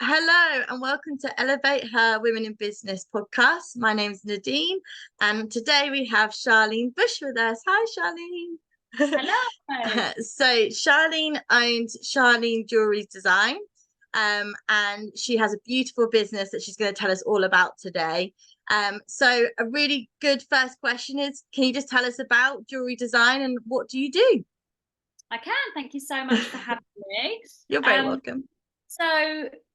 Hello and welcome to Elevate Her Women in Business podcast. My name's Nadine, and today we have Charlene Bush with us. Hi, Charlene. Hello. So Charlene owns Charlene Jewellery Design, and she has a beautiful business that she's going to tell us all about today. So a really good first question is, can you just tell us about jewellery design and what do you do? I can. Thank you so much for having me. You're very welcome. So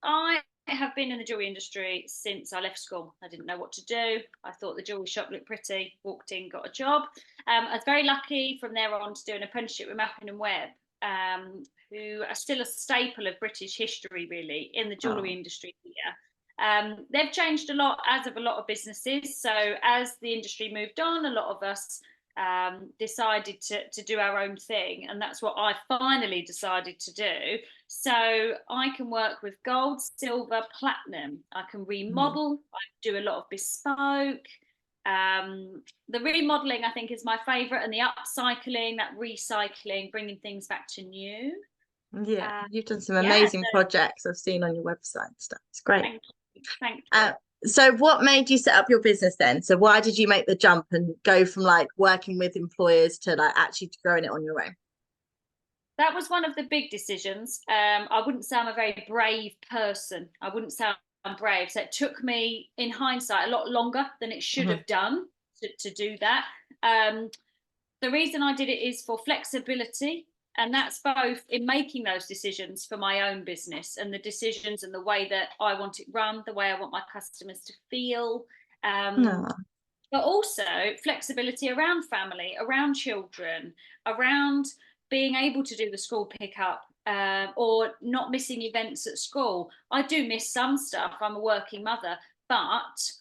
I have been in the jewellery industry since I left school. I didn't know what to do. I thought the jewellery shop looked pretty, walked in, got a job. I was very lucky from there on to do an apprenticeship with Mappin and Webb, who are still a staple of British history, really, in the jewellery industry here. They've changed a lot, as of a lot of businesses. So as the industry moved on, a lot of us decided to do our own thing, and that's what I finally decided to do. So I can work with gold, silver, platinum. I can remodel. I do a lot of bespoke. The remodeling, I think, is my favourite, and the upcycling, that recycling, bringing things back to new. Yeah, you've done some amazing projects I've seen on your website and stuff. It's great. Thank you. Thank you. So what made you set up your business then? So why did you make the jump and go from like working with employers to like actually growing it on your own? That was one of the big decisions. I wouldn't say I'm a very brave person. I wouldn't say I'm brave. So it took me, in hindsight, a lot longer than it should have done to do that. The reason I did it is for flexibility. And that's both in making those decisions for my own business and the decisions and the way that I want it run, the way I want my customers to feel. But also flexibility around family, around children, around being able to do the school pickup, or not missing events at school. I do miss some stuff. I'm a working mother, but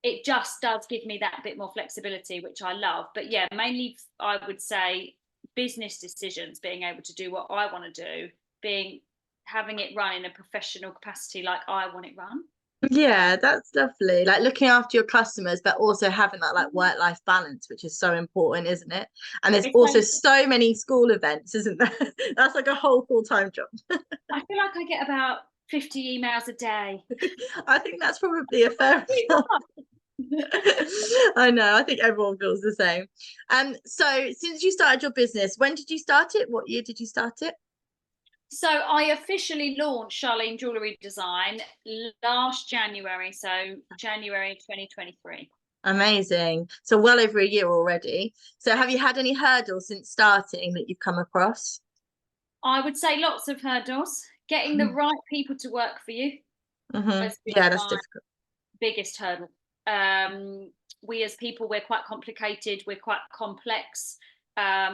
it just does give me that bit more flexibility, which I love. But yeah, mainly I would say business decisions, being able to do what I want to do, having it run in a professional capacity like I want it run. Yeah, that's lovely. Like looking after your customers, but also having that like work-life balance, which is so important, isn't it? And there's also so many school events, isn't there? That's like a whole full-time job. I feel like I get about 50 emails a day. I think that's probably a fair I know, I think everyone feels the same. So since you started your business, when did you start it? What year did you start it? So I officially launched Charlene Jewellery Design last January, so January 2023. Amazing. So well over a year already. So have you had any hurdles since starting that you've come across? I would say lots of hurdles. Getting the right people to work for you has been Yeah, that's difficult. biggest hurdle. We as people, we're quite complicated, we're quite complex.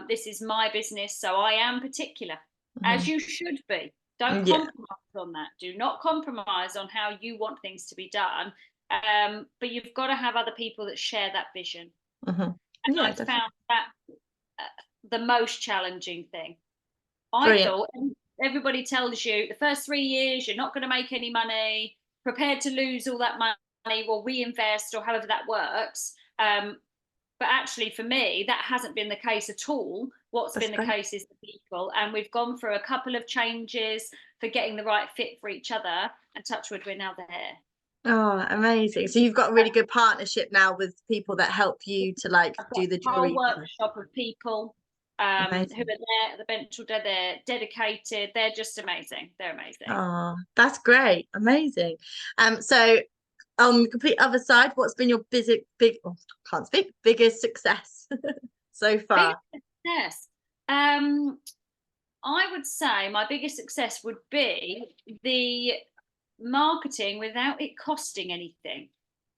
This is my business, so I am particular, as you should be. Don't compromise on that. Do not compromise on how you want things to be done. But you've got to have other people that share that vision. And I found that the most challenging thing. I thought everybody tells you the first 3 years you're not going to make any money, prepared to lose all that money or reinvest or however that works. But actually for me, that hasn't been the case at all. What's been the case is the people. And we've gone through a couple of changes for getting the right fit for each other. And touch wood, we're now there. Oh, amazing. So you've got a really good partnership now with people that help you to like do the jewelry. A whole workshop of people who are there at the bench all day. They're dedicated. They're just amazing. They're amazing. Oh, that's great. Amazing. So on the complete other side, what's been your biggest success so far? Biggest success. I would say my biggest success would be the marketing without it costing anything.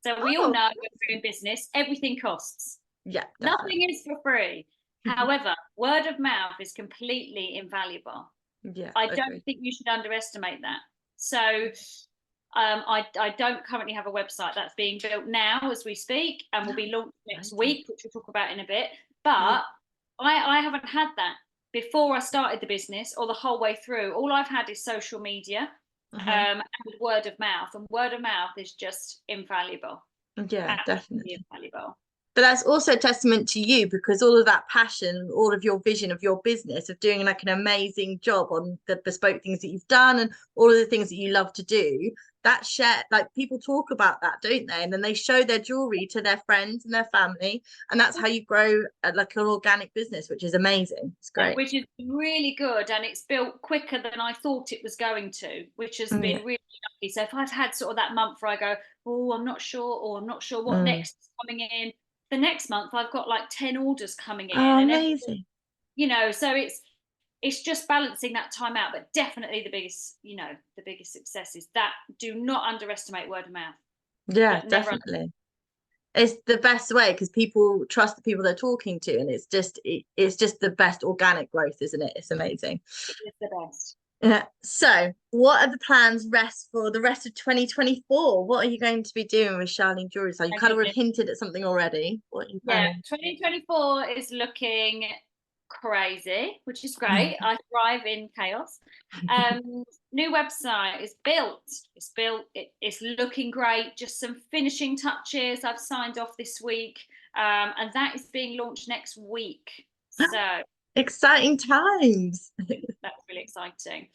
So we all know when we're in business, everything costs. Yeah. Nothing is for free. However, word of mouth is completely invaluable. Yeah. I don't think you should underestimate that. So I don't currently have a website. That's being built now as we speak and will be launched next week, which we'll talk about in a bit. But I haven't had that before I started the business or the whole way through. All I've had is social media and word of mouth. And word of mouth is just invaluable. Yeah, absolutely definitely invaluable. But that's also a testament to you, because all of that passion, all of your vision of your business, of doing like an amazing job on the bespoke things that you've done and all of the things that you love to do, that share, like people talk about that, don't they? And then they show their jewelry to their friends and their family, and that's how you grow like an organic business, which is amazing. It's great. Which is really good, and it's built quicker than I thought it was going to, which has been Yeah. really lucky. So if I've had sort of that month where I go, oh, I'm not sure, or I'm not sure what Mm. next is coming in, the next month I've got like 10 orders coming in, Oh, and amazing. so it's just balancing that time out. But definitely the biggest success is that. Do not underestimate word of mouth, Yeah, but never. definitely. It's the best way, because people trust the people they're talking to, and it's just the best organic growth, isn't it? It's amazing. It is the best. Yeah. So, what are the plans rest for the rest of 2024? What are you going to be doing with Charlene Jewellery? So you My kind of goodness. hinted at something already. What are you Yeah, planning? 2024 is looking crazy, which is great. I thrive in chaos. New website is built. It's built. It's looking great. Just some finishing touches I've signed off this week, and that is being launched next week. So Exciting times. that's really exciting.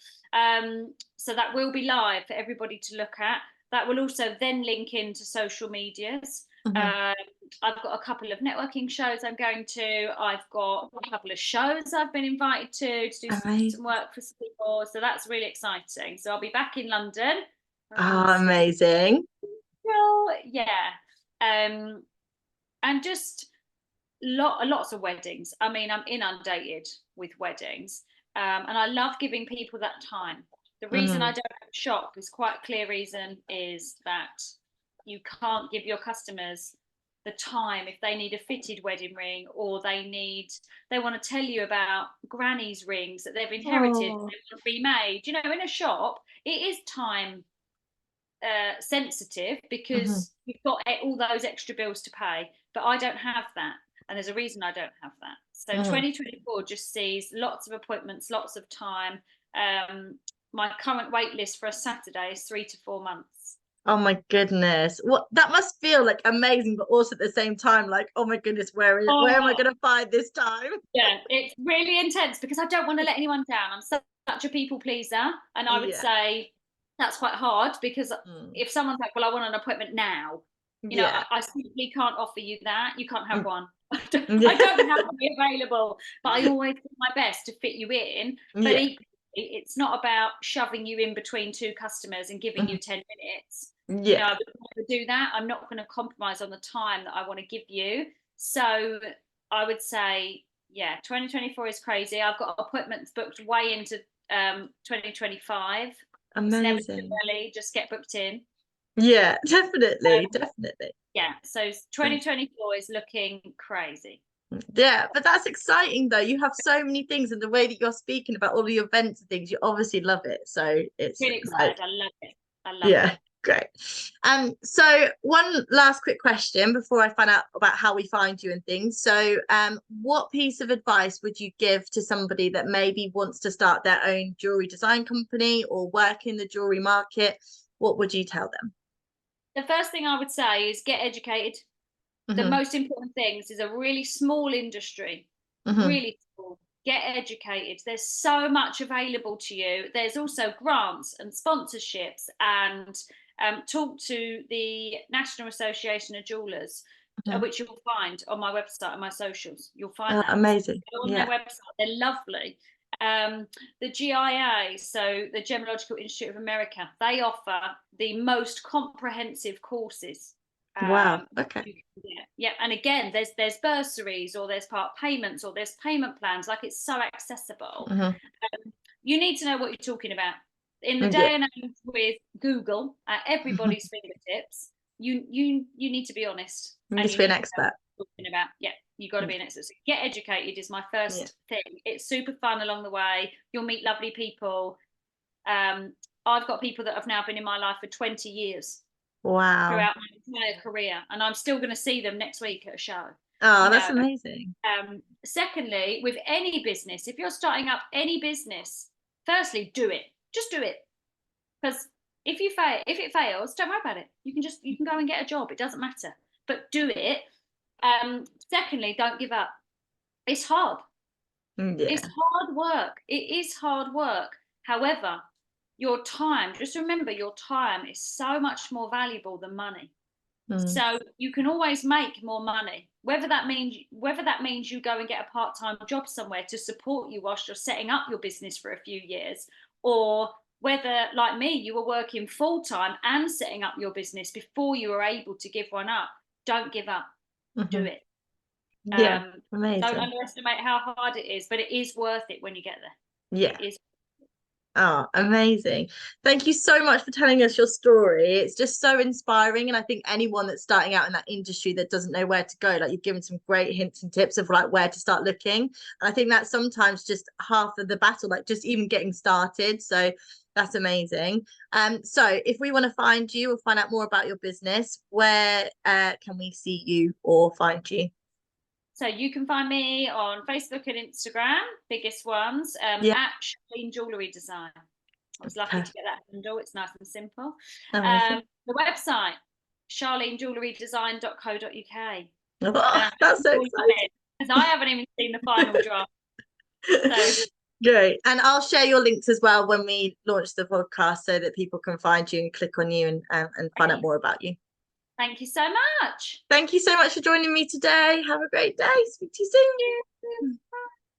So that will be live for everybody to look at. That will also then link into social medias. Mhm. I've got a couple of networking shows I'm going to. I've got a couple of shows I've been invited to do some Amazing. work for some people. So that's really exciting. So I'll be back in London Oh, around the 6th. amazing. Yeah. And just lots of weddings. I mean, I'm inundated with weddings, and I love giving people that time. The reason I Mhm. don't have a shop is quite a clear reason, is that you can't give your customers the time if they need a fitted wedding ring, or they want to tell you about granny's rings that they've inherited, Oh. they want to be made. In a shop, it is time sensitive, Mhm. because you've got all those extra bills to pay, but I don't have that, and there's a reason I don't have that. So Mhm. 2024 just sees lots of appointments, lots of time. My current wait list for a Saturday is 3 to 4 months. Oh my goodness. What that must feel like amazing, but also at the same time, like, oh my goodness, where am I Oh, gonna find this time? yeah, it's really intense because I don't want to let anyone down. I'm such a people pleaser, and I would Yeah. say that's quite hard, because Mm. if someone's like, "Well, I want an appointment now," Yeah. I simply can't offer you that. You can't have Mm. one. I Yeah. don't have to be available, but I always do my best to fit you in. But Yeah. equally, it's not about shoving you in between two customers and giving you Mhm. 10 minutes. Yeah. I would never do that. I'm not going to compromise on the time that I want to give you. So I would say, yeah, 2024 is crazy. I've got appointments booked way into 2025. It's never too Amazing. early. Just get booked in. Yeah, definitely, Um, definitely. yeah, so 2024 is looking crazy. Yeah, but that's exciting though. You have so many things, and the way that you're speaking about all of your events and things, you obviously love it. So it's Really like, excited. I love it. I love it. yeah, great. So one last quick question before I find out about how we find you and things. So, what piece of advice would you give to somebody that maybe wants to start their own jewelry design company or work in the jewelry market? What would you tell them? The first thing I would say is get educated. The Hmm. most important things is a really small industry, Hmm. really small. Get educated. There's so much available to you. There's also grants and sponsorships, and talk to the National Association of Jewellers, Hmm. which you'll find on my website and my socials. You'll find that. Amazing. Go on their Yeah. website. They're lovely. The GIA, so the Gemological Institute of America, they offer the most comprehensive courses. Wow. Okay. Yeah, and again, there's bursaries, or there's part payments, or there's payment plans. Like, it's so accessible. Hmm. You need to know what you're talking about. In the Yeah. day and age with Google at everybody's fingertips, you need to be honest, and Just you be an need to know expert. what you're talking about. Yeah, you got to be an expert. So get educated is my Yeah. first thing. It's super fun along the way. You'll meet lovely people. I've got people that have now been in my life for 20 years Wow. throughout my entire career, and I'm still going to see them next week at a show. Oh, You that's know. amazing. Secondly, with any business, if you're starting up any business, firstly, do it. Just do it, because if it fails, don't worry about it. You can go and get a job. It doesn't matter. But do it. Secondly, don't give up. It's hard. Yeah. It's hard work. It is hard work. However, your time, just remember, your time is so much more valuable than money. So you can always make more money. Whether that means you go and get a part-time job somewhere to support you whilst you're setting up your business for a few years, or whether, like me, you were working full-time and setting up your business before you were able to give one up. Don't give up. Do it. Yeah, Don't amazing. underestimate how hard it is, but it is worth it when you get there. Yeah. It is. Oh, amazing. Thank you so much for telling us your story. It's just so inspiring. And I think anyone that's starting out in that industry that doesn't know where to go, like you've given some great hints and tips of like where to start looking. And I think that's sometimes just half of the battle, like just even getting started. So that's amazing. So if we want to find you or find out more about your business, where can we see you or find you? So you can find me on Facebook and Instagram, biggest ones, Yeah. at Charlene Jewellery Design. I was lucky to get that handle. It's nice and simple. Amazing. The website, charlenejewellerydesign.co.uk. Oh, that's so exciting. Because I haven't even seen the final draft. So great. And I'll share your links as well when we launch the podcast so that people can find you and click on you and find out more about you. Thank you so much. Thank you so much for joining me today. Have a great day. Speak to you soon.